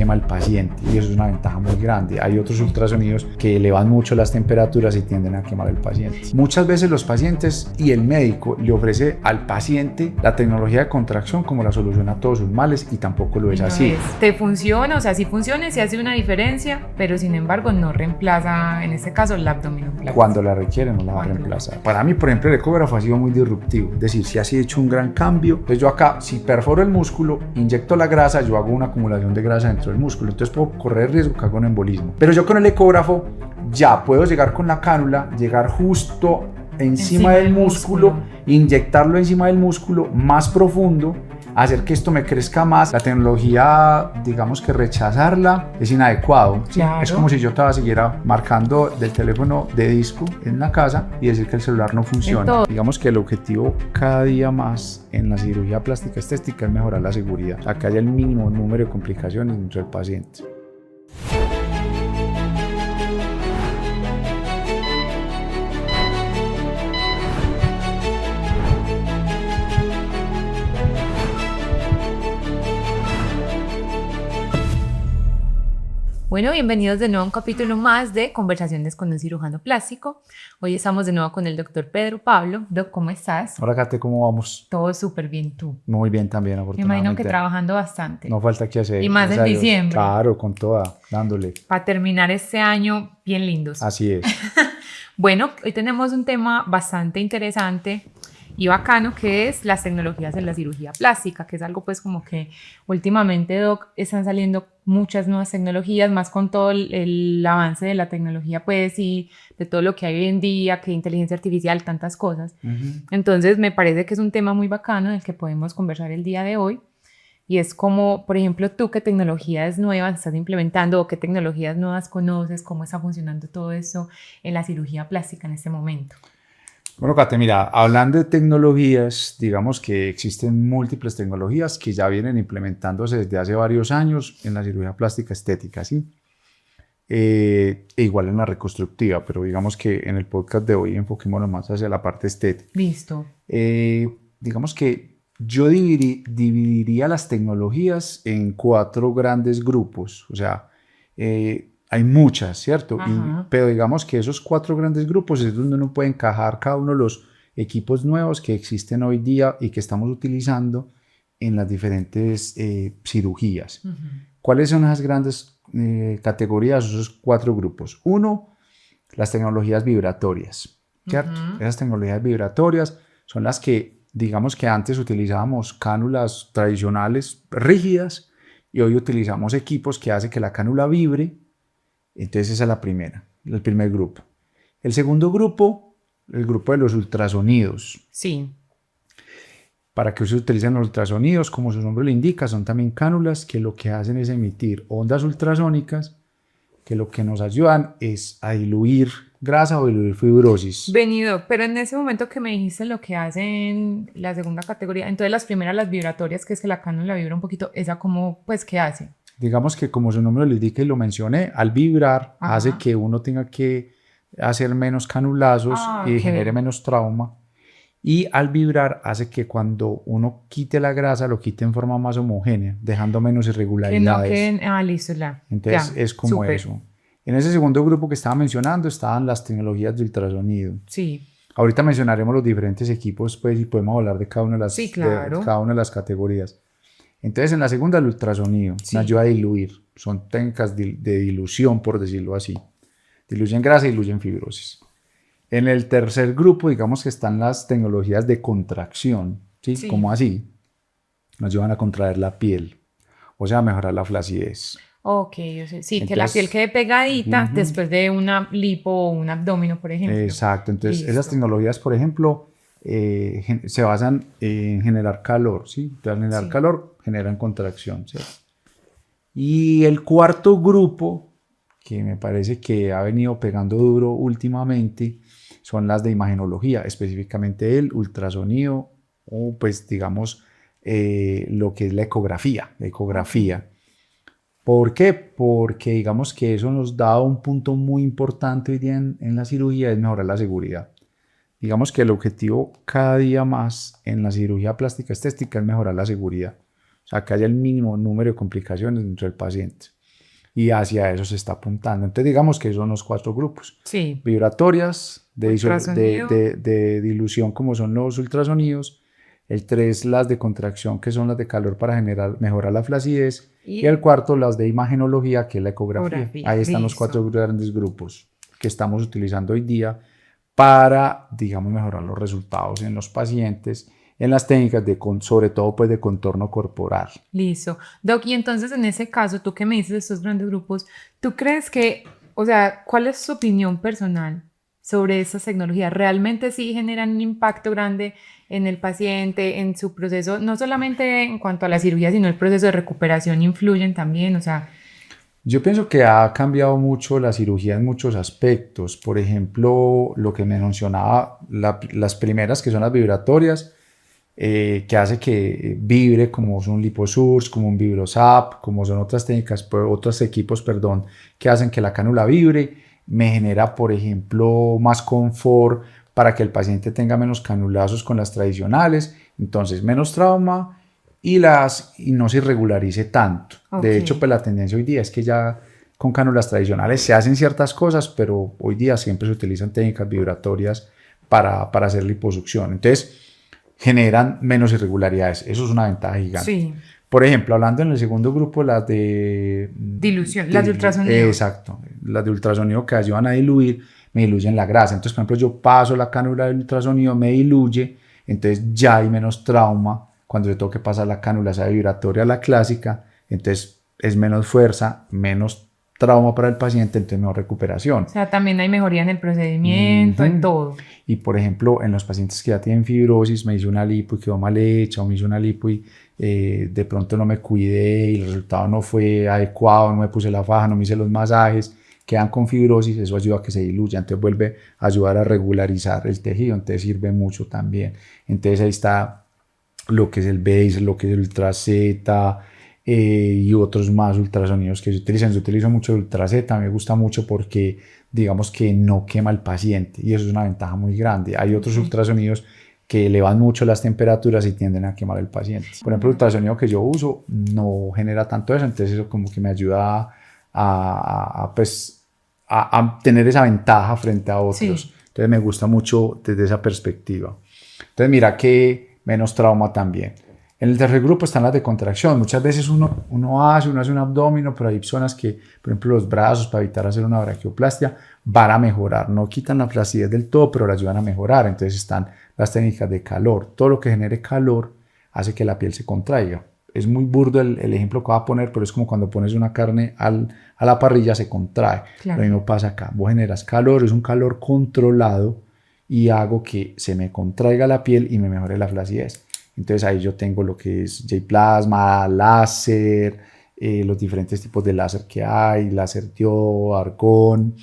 quema el paciente y eso es una ventaja muy grande. Hay otros ultrasonidos que elevan mucho las temperaturas y tienden a quemar el paciente. Muchas veces los pacientes y el médico le ofrece al paciente la tecnología de contracción como la solución a todos sus males y tampoco lo es así. Te funciona, o sea, sí funciona, sí hace una diferencia, pero sin embargo no reemplaza, en este caso, la abdominoplastia. Cuando la requiere no la va a reemplazar. Para mí, por ejemplo, el ecógrafo ha sido muy disruptivo, es decir, si ha hecho un gran cambio. Entonces yo acá, si perforo el músculo, inyecto la grasa, yo hago una acumulación de grasa dentro del músculo, entonces puedo correr el riesgo que haga un embolismo. Pero yo con el ecógrafo ya puedo llegar con la cánula, llegar justo encima del músculo, inyectarlo encima del músculo más profundo, hacer que esto me crezca más. La tecnología, digamos que rechazarla es inadecuado, ¿sí? Claro. Es como si yo todavía siguiera marcando del teléfono de disco en la casa y decir que el celular no funciona. Digamos que el objetivo cada día más en la cirugía plástica estética es mejorar la seguridad, o sea, que haya el mínimo número de complicaciones dentro del paciente. Bueno, bienvenidos de nuevo a un capítulo más de Conversaciones con un cirujano plástico. Hoy estamos de nuevo con el doctor Pedro Pablo. Doc, ¿cómo estás? Hola, Kate, ¿cómo vamos? Todo súper bien, ¿tú? Muy bien también, Me afortunadamente. imagino que trabajando bastante. No falta que hacer. Y más en diciembre. Claro, con toda, dándole. Para terminar este año bien lindos. Así es. Bueno, hoy tenemos un tema bastante interesante y bacano, que es las tecnologías en la cirugía plástica, que es algo pues como que últimamente, Doc, están saliendo muchas nuevas tecnologías, más con todo el avance de la tecnología pues y de todo lo que hay hoy en día, que inteligencia artificial, tantas cosas. Entonces me parece que es un tema muy bacano del que podemos conversar el día de hoy. Y es como, por ejemplo, tú, ¿qué tecnologías nuevas estás implementando o qué tecnologías nuevas conoces? ¿Cómo está funcionando todo eso en la cirugía plástica en este momento? Bueno, Kate, mira, hablando de tecnologías, digamos que existen múltiples tecnologías que ya vienen implementándose desde hace varios años en la cirugía plástica estética, ¿sí? E igual en la reconstructiva, pero digamos que en el podcast de hoy enfoquémonos más hacia la parte estética. Listo. Digamos que yo dividiría las tecnologías en 4 grandes grupos, o sea, hay muchas, ¿cierto? Pero digamos que esos 4 grandes grupos es donde uno puede encajar cada uno de los equipos nuevos que existen hoy día y que estamos utilizando en las diferentes cirugías. ¿Cuáles son esas grandes categorías, esos 4 grupos? Uno, las tecnologías vibratorias, ¿cierto? Esas tecnologías vibratorias son las que, digamos que antes utilizábamos cánulas tradicionales rígidas y hoy utilizamos equipos que hacen que la cánula vibre. Entonces esa es la primera, el primer grupo. El segundo grupo, el grupo de los ultrasonidos. Sí. ¿Para qué se utilizan los ultrasonidos? Como su nombre lo indica, son también cánulas que lo que hacen es emitir ondas ultrasónicas que lo que nos ayudan es a diluir grasa o diluir fibrosis. Venido, pero en ese momento que me dijiste lo que hacen la segunda categoría, entonces las primeras, las vibratorias, que es que la cánula vibra un poquito, ¿esa cómo, pues, qué hace? Digamos que como su nombre lo indica y lo mencioné, al vibrar hace que uno tenga que hacer menos canulazos y genere menos trauma. Y al vibrar hace que cuando uno quite la grasa, lo quite en forma más homogénea, dejando menos irregularidades. Que no queden, listo, ya. Entonces ya, es como super. eso. En ese segundo grupo que estaba mencionando estaban las tecnologías de ultrasonido. Sí. Ahorita mencionaremos los diferentes equipos pues, y podemos hablar de cada una de las, claro. de cada una de las categorías. Entonces, en la segunda, el ultrasonido, me ayuda a diluir. Son técnicas de dilución, por decirlo así. Diluyen grasa y diluyen fibrosis. En el tercer grupo, digamos que están las tecnologías de contracción. ¿Sí? ¿Cómo así? Nos ayudan a contraer la piel, o sea, a mejorar la flacidez. Ok, yo sé. Sí, entonces, que la piel quede pegadita después de una lipo o un abdomen, por ejemplo. Exacto. Entonces, esas tecnologías, por ejemplo, se basan en generar calor, ¿sí? Entonces, al generar calor, generan contracción, ¿sí? Y el cuarto grupo, que me parece que ha venido pegando duro últimamente, son las de imagenología, específicamente el ultrasonido o, pues, digamos, lo que es la ecografía. ¿Por qué? Porque digamos que eso nos da un punto muy importante hoy día en la cirugía, es mejorar la seguridad. Digamos que el objetivo cada día más en la cirugía plástica estética es mejorar la seguridad. O sea, que haya el mínimo número de complicaciones dentro del paciente. y hacia eso se está apuntando. Entonces digamos que son los 4 grupos. Sí. Vibratorias, Ultrasonido. de dilución como son los ultrasonidos, el 3 las de contracción que son las de calor para mejorar la flacidez y el cuarto las de imagenología que es la ecografía. Ahí están los 4 grandes grupos que estamos utilizando hoy día para, digamos, mejorar los resultados en los pacientes, en las técnicas sobre todo pues de contorno corporal. Listo. Doc, y entonces en ese caso, tú que me dices de estos grandes grupos, ¿tú crees que, o sea, cuál es su opinión personal sobre estas tecnologías? ¿Realmente sí generan un impacto grande en el paciente, en su proceso, no solamente en cuanto a la cirugía, sino el proceso de recuperación influyen también? O sea... Yo pienso que ha cambiado mucho la cirugía en muchos aspectos. Por ejemplo, lo que me mencionaba, las primeras que son las vibratorias, que hace que vibre como son un LipoSource, como un VibroSap, como son otras técnicas, otros equipos, perdón, que hacen que la cánula vibre. Me genera, por ejemplo, más confort para que el paciente tenga menos canulazos con las tradicionales, entonces menos trauma y no se irregularice tanto. Okay. De hecho, pues la tendencia hoy día es que ya con cánulas tradicionales se hacen ciertas cosas, pero hoy día siempre se utilizan técnicas vibratorias para hacer liposucción. Entonces, generan menos irregularidades. Eso es una ventaja gigante. Sí. Por ejemplo, hablando en el segundo grupo, las de... Dilución, las de ultrasonido. Exacto. Las de ultrasonido que ayudan a diluir, me diluyen la grasa. Entonces, por ejemplo, yo paso la cánula del ultrasonido, me diluye, entonces ya hay menos trauma cuando le tengo que pasar la cánula, esa vibratoria, la clásica, entonces es menos fuerza, menos trauma para el paciente, entonces mejor recuperación. O sea, también hay mejoría en el procedimiento, en todo. Y por ejemplo, en los pacientes que ya tienen fibrosis, me hice una lipo y quedó mal hecha, o me hice una lipo y de pronto no me cuidé y el resultado no fue adecuado, no me puse la faja, no me hice los masajes, quedan con fibrosis, eso ayuda a que se diluya, entonces vuelve a ayudar a regularizar el tejido, entonces sirve mucho también. Entonces ahí está lo que es el base, lo que es el ultra Z y otros más ultrasonidos que se utilizan. Yo utilizo mucho el ultra Z, me gusta mucho porque digamos que no quema al paciente y eso es una ventaja muy grande. Hay otros ultrasonidos que elevan mucho las temperaturas y tienden a quemar al paciente. Por ejemplo, el ultrasonido que yo uso no genera tanto eso, entonces eso como que me ayuda a tener esa ventaja frente a otros. Sí. Entonces me gusta mucho desde esa perspectiva. Entonces mira que menos trauma también. En el tercer grupo están las de contracción. Muchas veces uno hace un abdomen, pero hay zonas que, por ejemplo, los brazos para evitar hacer una braquioplastia van a mejorar. No quitan la flacidez del todo, pero la ayudan a mejorar. Entonces están las técnicas de calor. Todo lo que genere calor hace que la piel se contraiga. Es muy burdo el ejemplo que voy a poner, pero es como cuando pones una carne a la parrilla, se contrae. Claro. Lo mismo pasa acá. Vos generas calor, es un calor controlado y hago que se me contraiga la piel y me mejore la flacidez. Entonces ahí yo tengo lo que es J-plasma, láser, los diferentes tipos de láser que hay, láser diodo, argón.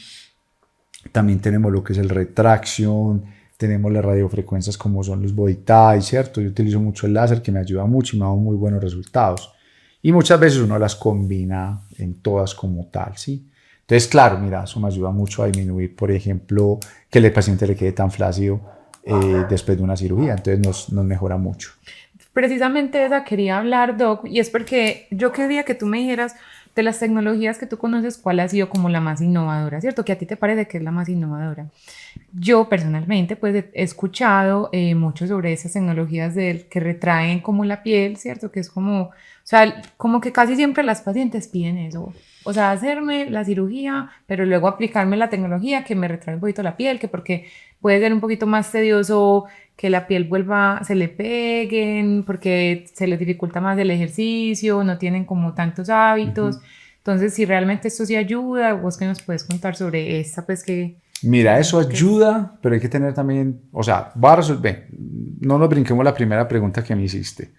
También tenemos lo que es el retraction, tenemos las radiofrecuencias como son los body tie, ¿cierto? Yo utilizo mucho el láser que me ayuda mucho y me da muy buenos resultados. Y muchas veces uno las combina en todas como tal, ¿sí? Entonces, claro, mira, eso me ayuda mucho a disminuir, por ejemplo, que el paciente le quede tan flácido después de una cirugía. Entonces nos mejora mucho. Precisamente de esa quería hablar, Doc, y es porque yo quería que tú me dijeras de las tecnologías que tú conoces, cuál ha sido como la más innovadora, ¿cierto? ¿Que a ti te parece que es la más innovadora? Yo personalmente pues he escuchado mucho sobre esas tecnologías que retraen como la piel, ¿cierto? Que es como, o sea, como que casi siempre las pacientes piden eso. O sea, hacerme la cirugía, pero luego aplicarme la tecnología que me retrae un poquito la piel, que porque puede ser un poquito más tedioso que la piel se le peguen, porque se les dificulta más el ejercicio, no tienen como tantos hábitos. Entonces, si realmente esto sí ayuda, ¿vos qué nos puedes contar sobre esta? Pues que... Mira, eso ayuda, pero hay que tener también, o sea, va a resolver. No nos brinquemos la primera pregunta que me hiciste.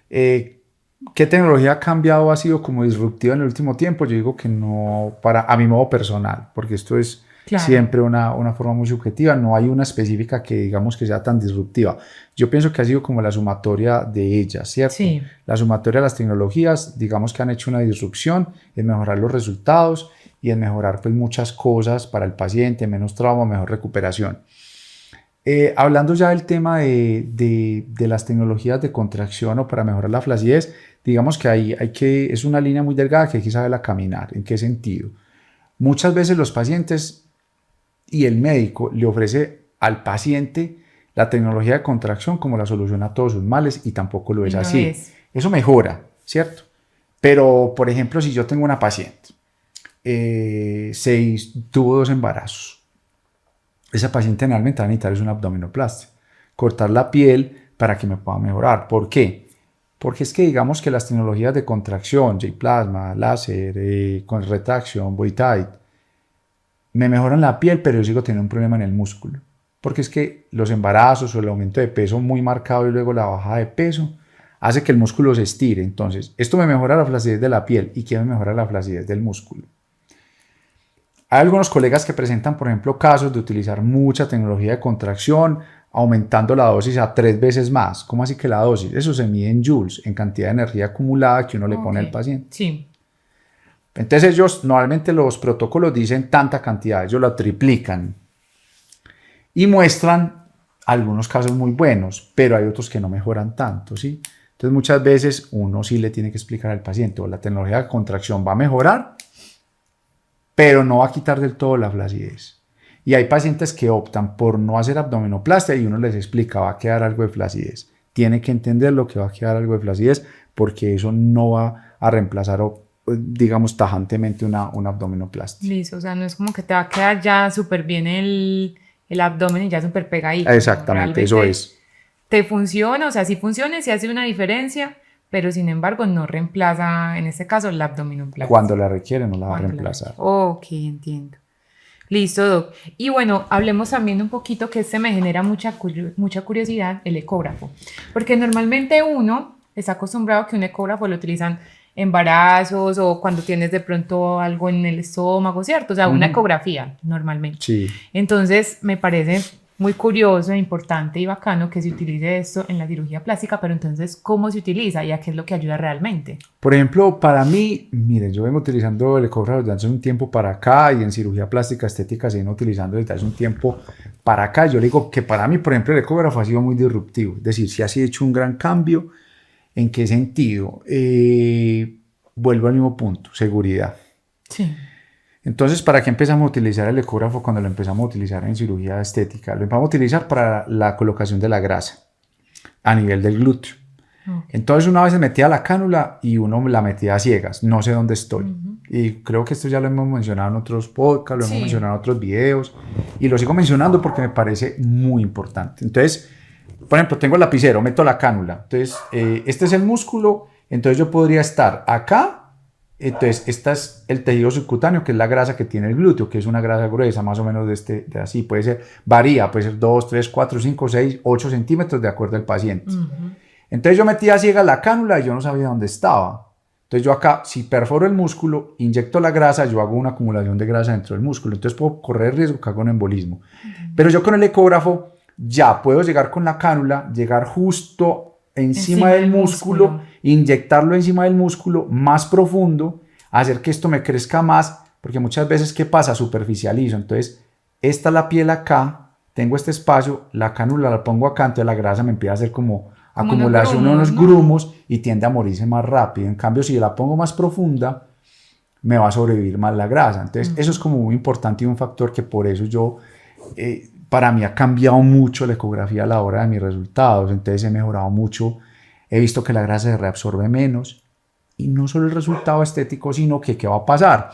¿Qué tecnología ha cambiado, ha sido como disruptiva en el último tiempo? Yo digo que no, a mi modo personal, porque esto es siempre una forma muy subjetiva, no hay una específica que digamos que sea tan disruptiva. Yo pienso que ha sido como la sumatoria de ellas, ¿cierto? Sí. La sumatoria de las tecnologías, digamos que han hecho una disrupción en mejorar los resultados y en mejorar pues muchas cosas para el paciente, menos trauma, mejor recuperación. Hablando ya del tema de las tecnologías de contracción o para mejorar la flacidez, digamos que es una línea muy delgada que hay que saberla caminar. ¿En qué sentido? Muchas veces los pacientes y el médico le ofrece al paciente la tecnología de contracción como la solución a todos sus males y tampoco lo es no así. es. Eso mejora, ¿cierto? Pero, por ejemplo, si yo tengo una paciente, tuvo 2 embarazos, esa paciente generalmente va a necesitar es una abdominoplastia, cortar la piel para que me pueda mejorar. ¿Por qué? Porque es que digamos que las tecnologías de contracción, J-plasma, láser, con retracción, body tight, me mejoran la piel, pero yo sigo teniendo un problema en el músculo. Porque es que los embarazos o el aumento de peso muy marcado y luego la bajada de peso hace que el músculo se estire. Entonces, esto me mejora la flacidez de la piel y ¿qué me mejora la flacidez del músculo? Hay algunos colegas que presentan, por ejemplo, casos de utilizar mucha tecnología de contracción, aumentando la dosis a 3 veces más. ¿Cómo así que la dosis? Eso se mide en joules, en cantidad de energía acumulada que uno le pone al paciente. Sí. Entonces ellos, normalmente los protocolos dicen tanta cantidad, ellos la triplican y muestran algunos casos muy buenos, pero hay otros que no mejoran tanto, ¿sí? Entonces muchas veces uno sí le tiene que explicar al paciente, o la tecnología de contracción va a mejorar, pero no va a quitar del todo la flacidez. Y hay pacientes que optan por no hacer abdominoplastia y uno les explica, va a quedar algo de flacidez. Tiene que entender lo que va a quedar algo de flacidez porque eso no va a reemplazar, digamos, tajantemente una abdominoplastia. Listo, o sea, no es como que te va a quedar ya súper bien el abdomen y ya súper pegadito. Exactamente, eso es. Te funciona, o sea, sí funciona, sí hace una diferencia, pero sin embargo no reemplaza, en este caso, la abdominoplastia. Cuando la requiere no la va a reemplazar. Ok, entiendo. Listo, Doc. Y bueno, hablemos también un poquito que me genera mucha curiosidad, el ecógrafo. Porque normalmente uno está acostumbrado a que un ecógrafo lo utilizan embarazos o cuando tienes de pronto algo en el estómago, ¿cierto? O sea, una ecografía normalmente. Sí. Entonces, me parece muy curioso, importante y bacano que se utilice esto en la cirugía plástica, pero entonces, ¿cómo se utiliza y a qué es lo que ayuda realmente? Por ejemplo, para mí, mire, yo vengo utilizando el ecógrafo desde hace un tiempo para acá y en cirugía plástica estética se viene utilizando desde hace un tiempo para acá. Yo le digo que para mí, por ejemplo, el ecógrafo ha sido muy disruptivo, es decir, sí ha sido hecho un gran cambio. ¿En qué sentido? Vuelvo al mismo punto, seguridad. Sí. Entonces, ¿para qué empezamos a utilizar el ecógrafo cuando lo empezamos a utilizar en cirugía estética? Lo empezamos a utilizar para la colocación de la grasa a nivel del glúteo. Okay. Entonces, una vez se metía la cánula y uno la metía a ciegas, no sé dónde estoy. Y creo que esto ya lo hemos mencionado en otros podcasts, lo hemos mencionado en otros videos y lo sigo mencionando porque me parece muy importante. Entonces, por ejemplo, tengo el lapicero, meto la cánula. Entonces, este es el músculo, entonces yo podría estar acá. Entonces, este es el tejido subcutáneo, que es la grasa que tiene el glúteo, que es una grasa gruesa, más o menos de así. Puede ser, varía, puede ser 2, 3, 4, 5, 6, 8 centímetros de acuerdo al paciente. Entonces, yo metía ciega la cánula y yo no sabía dónde estaba. Entonces, yo acá, si perforo el músculo, inyecto la grasa, yo hago una acumulación de grasa dentro del músculo. Entonces, puedo correr el riesgo que haga un embolismo. Pero yo con el ecógrafo ya puedo llegar con la cánula, llegar justo encima del músculo, inyectarlo encima del músculo más profundo, hacer que esto me crezca más, porque muchas veces, ¿qué pasa? Superficializo. Entonces, esta es la piel acá, tengo este espacio, la cánula la pongo acá, entonces la grasa me empieza a hacer como acumulación de unos grumos y tiende a morirse más rápido. En cambio, si la pongo más profunda, me va a sobrevivir más la grasa. Entonces, eso es como muy importante y un factor que por eso yo... para mí ha cambiado mucho la ecografía a la hora de mis resultados, entonces he mejorado mucho, he visto que la grasa se reabsorbe menos y no solo el resultado estético, sino que ¿qué va a pasar?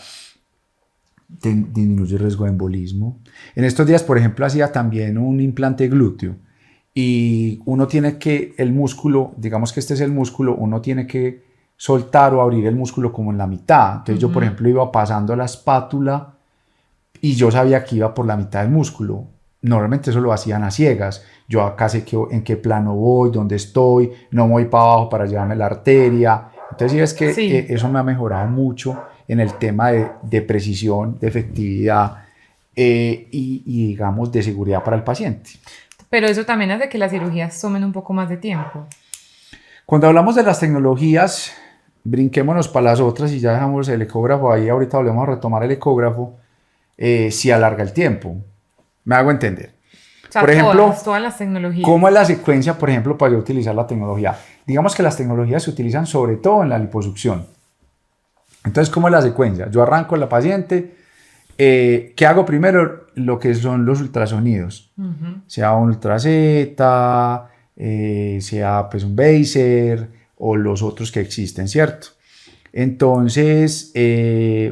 Disminuye el riesgo de embolismo. En estos días, por ejemplo, hacía también un implante glúteo y uno tiene que, el músculo, digamos que este es el músculo, uno tiene que soltar o abrir el músculo como en la mitad. Entonces yo, por ejemplo, iba pasando la espátula y yo sabía que iba por la mitad del músculo. Normalmente eso lo hacían a ciegas. Yo acá sé en qué plano voy, dónde estoy, no voy para abajo para llevarme la arteria. Entonces, sí, es que eso me ha mejorado mucho en el tema de precisión, de efectividad y, digamos, de seguridad para el paciente. Pero eso también hace que las cirugías tomen un poco más de tiempo. Cuando hablamos de las tecnologías, brinquémonos para las otras y ya dejamos el ecógrafo ahí. Ahorita volvemos a retomar el ecógrafo. Si alarga el tiempo. Me hago entender. O sea, por ejemplo, todas las tecnologías. ¿cómo es la secuencia, por ejemplo, para yo utilizar la tecnología? Digamos que las tecnologías se utilizan sobre todo en la liposucción. Entonces, ¿cómo es la secuencia? Yo arranco en la paciente. ¿Qué hago primero? Lo que son los ultrasonidos. Sea un Ultra Z, sea pues un Baser o los otros que existen, ¿cierto? Entonces,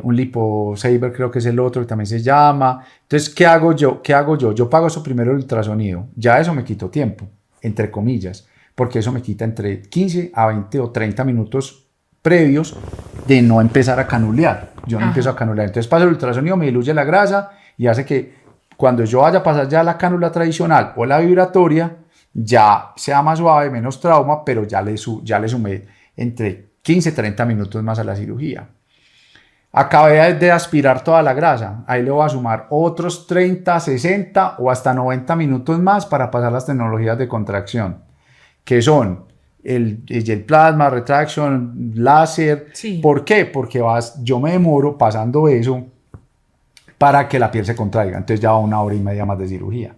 un LipoSaver creo que es el otro que también se llama. Entonces, ¿qué hago yo? Yo pago eso primero el ultrasonido. Ya eso me quitó tiempo, entre comillas, porque eso me quita entre 15 a 20 o 30 minutos previos de no empezar a canulear. Yo no empiezo a canulear. Entonces, paso el ultrasonido, me diluye la grasa y hace que cuando yo vaya a pasar ya la cánula tradicional o la vibratoria, ya sea más suave, menos trauma, pero ya le sumé entre 15, 30 minutos más a la cirugía. Acabé de aspirar toda la grasa. Ahí le voy a sumar otros 30, 60 o hasta 90 minutos más para pasar las tecnologías de contracción, que son el plasma, retraction, láser. Sí. ¿Por qué? Porque yo me demoro pasando eso para que la piel se contraiga. Entonces ya va 1 hora y media más de cirugía.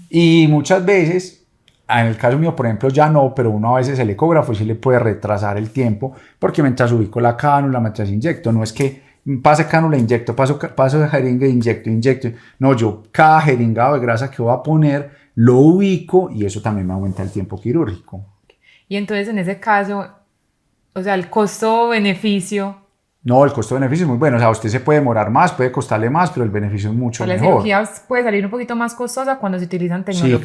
Y muchas veces, en el caso mío, por ejemplo, ya no, pero uno a veces el ecógrafo sí le puede retrasar el tiempo, porque mientras ubico la cánula, mientras inyecto, no es que pase cánula, inyecto, paso de jeringa, inyecto. No, yo cada jeringado de grasa que voy a poner, lo ubico y eso también me aumenta el tiempo quirúrgico. Y entonces, en ese caso, o sea, el costo-beneficio. No, el costo-beneficio es muy bueno. O sea, usted se puede demorar más, puede costarle más, pero el beneficio es mucho mejor. La cirugía puede salir un poquito más costosa cuando se utilizan tecnologías.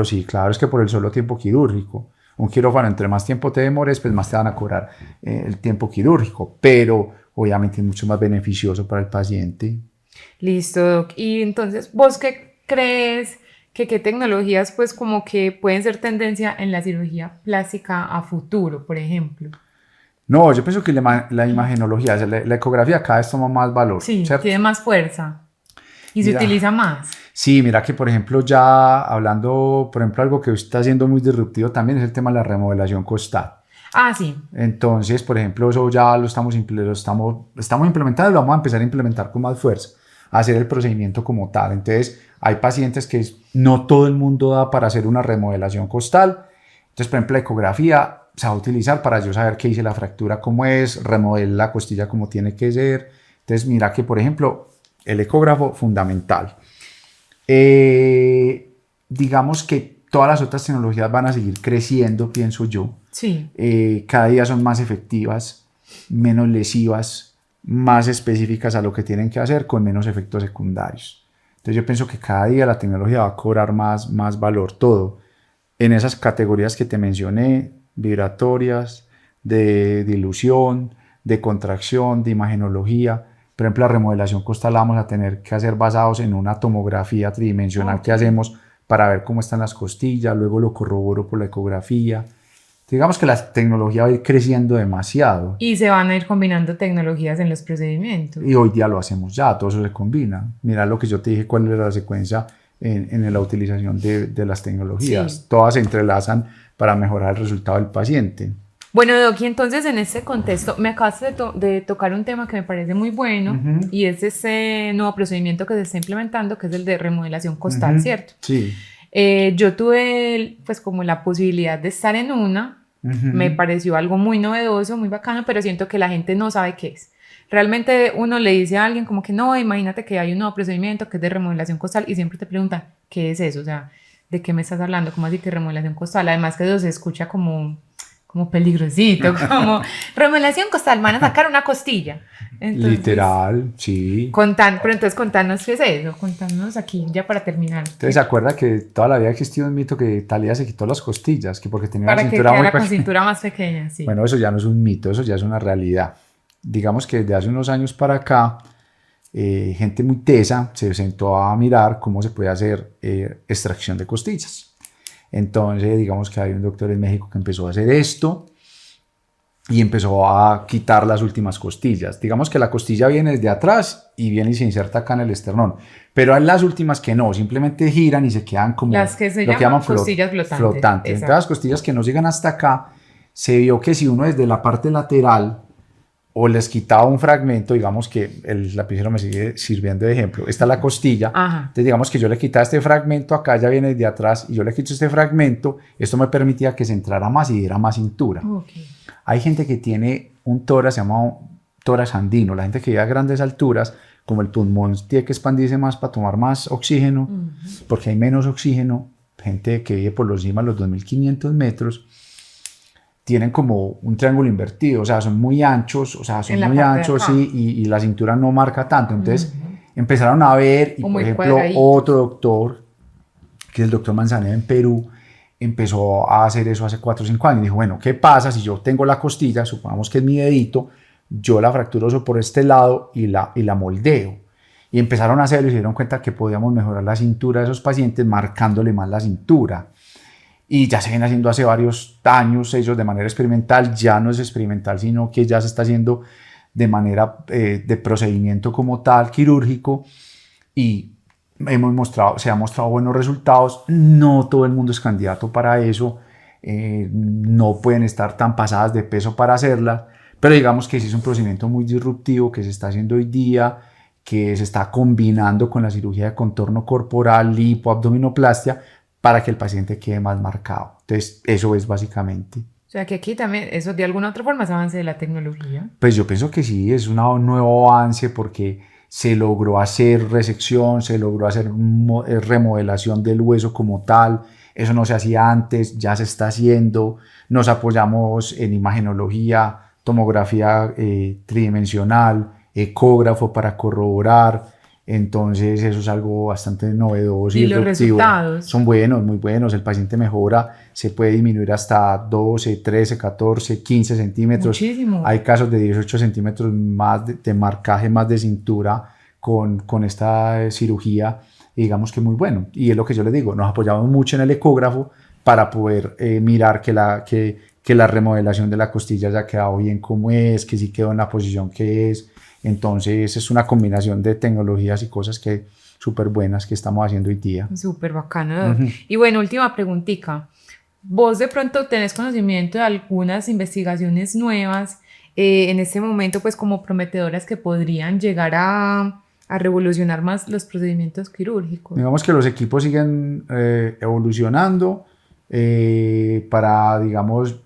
Sí, claro. Es que por el solo tiempo quirúrgico. Un quirófano, entre más tiempo te demores, pues más te van a cobrar el tiempo quirúrgico. Pero obviamente es mucho más beneficioso para el paciente. Listo, Doc. Y entonces, ¿vos qué crees que qué tecnologías pues como que pueden ser tendencia en la cirugía plástica a futuro, por ejemplo? No, yo pienso que la imagenología, o sea, la ecografía cada vez toma más valor. Sí, ¿cierto? tiene más fuerza y se utiliza más. Sí, mira que por ejemplo ya hablando, por ejemplo algo que está siendo muy disruptivo también es el tema de la remodelación costal. Ah, sí. Entonces, por ejemplo, eso ya lo estamos implementando y lo vamos a empezar a implementar con más fuerza, a hacer el procedimiento como tal. Entonces, hay pacientes que no todo el mundo da para hacer una remodelación costal. Entonces, por ejemplo, la ecografía se va a utilizar para yo saber qué hice la fractura, cómo es, remodelar la costilla como tiene que ser. Entonces, mira que, por ejemplo, el ecógrafo fundamental. Digamos que todas las otras tecnologías van a seguir creciendo, pienso yo. Sí. Cada día son más efectivas, menos lesivas, más específicas a lo que tienen que hacer, con menos efectos secundarios. Entonces yo pienso que cada día la tecnología va a cobrar más valor, todo. En esas categorías que te mencioné, vibratorias, de dilución, de contracción, de imagenología. Por ejemplo, la remodelación costal la vamos a tener que hacer basados en una tomografía tridimensional que hacemos para ver cómo están las costillas, luego lo corroboro por la ecografía. Digamos que la tecnología va a ir creciendo demasiado. Y se van a ir combinando tecnologías en los procedimientos. Y hoy día lo hacemos ya, todo eso se combina. Mira lo que yo te dije, cuál era la secuencia en la utilización de las tecnologías. Sí. Todas se entrelazan para mejorar el resultado del paciente. Bueno, Doc, y entonces en este contexto me acabas de tocar un tema que me parece muy bueno y es ese nuevo procedimiento que se está implementando, que es el de remodelación costal, ¿cierto? Sí. Yo tuve pues como la posibilidad de estar en una, me pareció algo muy novedoso, muy bacano, pero siento que la gente no sabe qué es. Realmente uno le dice a alguien como que no, imagínate que hay un nuevo procedimiento que es de remodelación costal y siempre te preguntan, ¿qué es eso? O sea, ¿de qué me estás hablando? ¿Cómo así que remodelación costal? Además que eso se escucha como peligrosito, como remodelación costal, van a sacar una costilla. Entonces, literal, sí. Pero entonces contanos qué es eso, contanos aquí ya para terminar. Entonces se acuerda que toda la vida ha existido un mito que Thalía se quitó las costillas, que porque tenía para una cintura muy pequeña. Para que pequeña. con cintura más pequeña, sí. Bueno, eso ya no es un mito, eso ya es una realidad. Digamos que desde hace unos años para acá, gente muy tesa se sentó a mirar cómo se puede hacer extracción de costillas. Entonces, digamos que hay un doctor en México que empezó a hacer esto y empezó a quitar las últimas costillas. Digamos que la costilla viene desde atrás y viene y se inserta acá en el esternón. Pero hay las últimas que no, simplemente giran y se quedan como las que se lo llaman costillas flotantes. Entonces, las costillas que no llegan hasta acá, se vio que si uno desde la parte lateral o les quitaba un fragmento, digamos que el lapicero me sigue sirviendo de ejemplo, esta es la costilla, entonces digamos que yo le quitaba este fragmento, acá ya viene de atrás, y yo le quito este fragmento, esto me permitía que se entrara más y diera más cintura. Hay gente que tiene un tórax, se llama tórax andino, la gente que vive a grandes alturas, como el pulmón tiene que expandirse más para tomar más oxígeno, porque hay menos oxígeno, gente que vive por encima de los 2.500 metros, tienen como un triángulo invertido, o sea, son muy anchos, y la cintura no marca tanto. Entonces empezaron a ver, y por ejemplo, otro doctor, que es el doctor Manzanero en Perú, empezó a hacer eso hace 4 o 5 años. Dijo, bueno, ¿qué pasa si yo tengo la costilla, supongamos que es mi dedito, yo la fracturo por este lado y la moldeo? Y empezaron a hacerlo y se dieron cuenta que podíamos mejorar la cintura de esos pacientes marcándole más la cintura. Y ya se viene haciendo hace varios años ellos de manera experimental, ya no es experimental, sino que ya se está haciendo de manera de procedimiento como tal, quirúrgico, y se han mostrado buenos resultados. No todo el mundo es candidato para eso, no pueden estar tan pasadas de peso para hacerla, pero digamos que sí es un procedimiento muy disruptivo que se está haciendo hoy día, que se está combinando con la cirugía de contorno corporal, lipoabdominoplastia, para que el paciente quede más marcado. Entonces, eso es básicamente. O sea, que aquí también, eso de alguna otra forma es avance de la tecnología. Pues yo pienso que sí, es un nuevo avance porque se logró hacer resección, se logró hacer remodelación del hueso como tal. Eso no se hacía antes, ya se está haciendo. Nos apoyamos en imagenología, tomografía tridimensional, ecógrafo para corroborar. Entonces eso es algo bastante novedoso y los resultados son buenos, muy buenos. El paciente mejora, se puede disminuir hasta 12, 13, 14, 15 centímetros. Muchísimo. Hay casos de 18 centímetros más de marcaje, más de cintura con esta cirugía, y digamos que muy bueno. Y es lo que yo les digo, nos apoyamos mucho en el ecógrafo para poder mirar que la remodelación de la costilla ya ha quedado bien como es, que sí quedó en la posición que es. Entonces es una combinación de tecnologías y cosas que súper buenas que estamos haciendo hoy día. Súper bacano. Y bueno, última preguntita. ¿Vos de pronto tenés conocimiento de algunas investigaciones nuevas en este momento, pues como prometedoras, que podrían llegar a revolucionar más los procedimientos quirúrgicos? Digamos que los equipos siguen evolucionando para, digamos,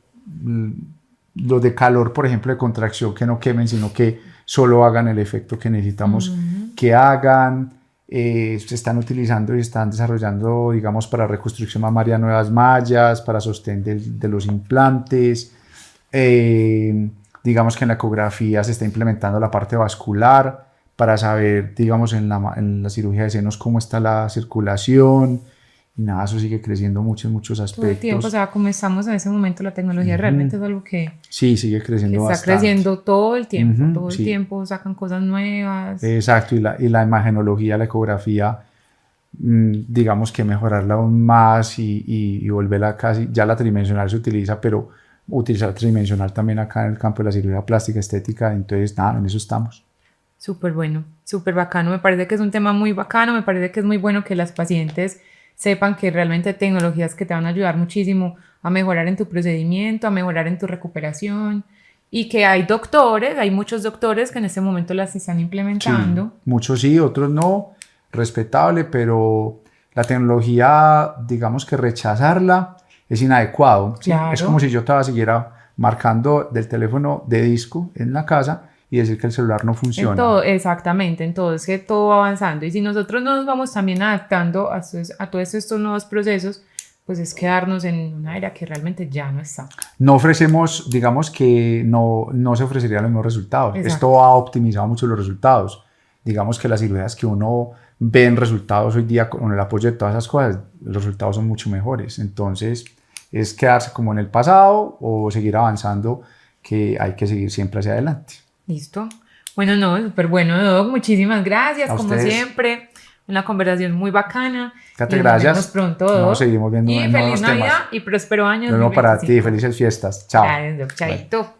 los de calor, por ejemplo, de contracción, que no quemen, sino que solo hagan el efecto que necesitamos que hagan. Se están utilizando y están desarrollando, digamos, para reconstrucción mamaria nuevas mallas, para sostén de los implantes. Digamos que en la ecografía se está implementando la parte vascular para saber, digamos, en la cirugía de senos cómo está la circulación. Y nada, eso sigue creciendo mucho en muchos aspectos. Todo el tiempo, o sea, como estamos en ese momento, la tecnología realmente es algo que... Sí, sigue creciendo bastante. Está creciendo todo el tiempo, todo el tiempo sacan cosas nuevas. Exacto, y la imagenología, la ecografía, digamos que mejorarla aún más y volverla casi... Ya la tridimensional se utiliza, pero utilizar tridimensional también acá en el campo de la cirugía plástica estética, entonces nada, en eso estamos. Súper bueno, súper bacano, me parece que es un tema muy bacano, me parece que es muy bueno que las pacientes sepan que realmente hay tecnologías que te van a ayudar muchísimo a mejorar en tu procedimiento, a mejorar en tu recuperación, y que hay muchos doctores que en este momento las están implementando. Sí, muchos sí, otros no, respetable, pero la tecnología, digamos que rechazarla es inadecuado. ¿Sí? Claro. Es como si yo te siguiera marcando del teléfono de disco en la casa y decir que el celular no funciona. Exactamente, entonces que todo va avanzando, y si nosotros no nos vamos también adaptando a todos estos nuevos procesos, pues es quedarnos en una era que realmente ya no está. No ofrecemos, digamos que no se ofrecerían los mismos resultados. Exacto. Esto ha optimizado mucho los resultados. Digamos que las cirugías que uno ve en resultados hoy día con el apoyo de todas esas cosas, los resultados son mucho mejores. Entonces es quedarse como en el pasado o seguir avanzando, que hay que seguir siempre hacia adelante. Listo. Bueno, no, súper bueno, Doc. Muchísimas gracias, como siempre. Una conversación muy bacana. Gracias. Nos vemos pronto, Doc. Nos seguimos viendo y en feliz nuevos Navidad temas. y próspero año. Para ti, felices fiestas. Chao. Gracias, Doc. Chaito.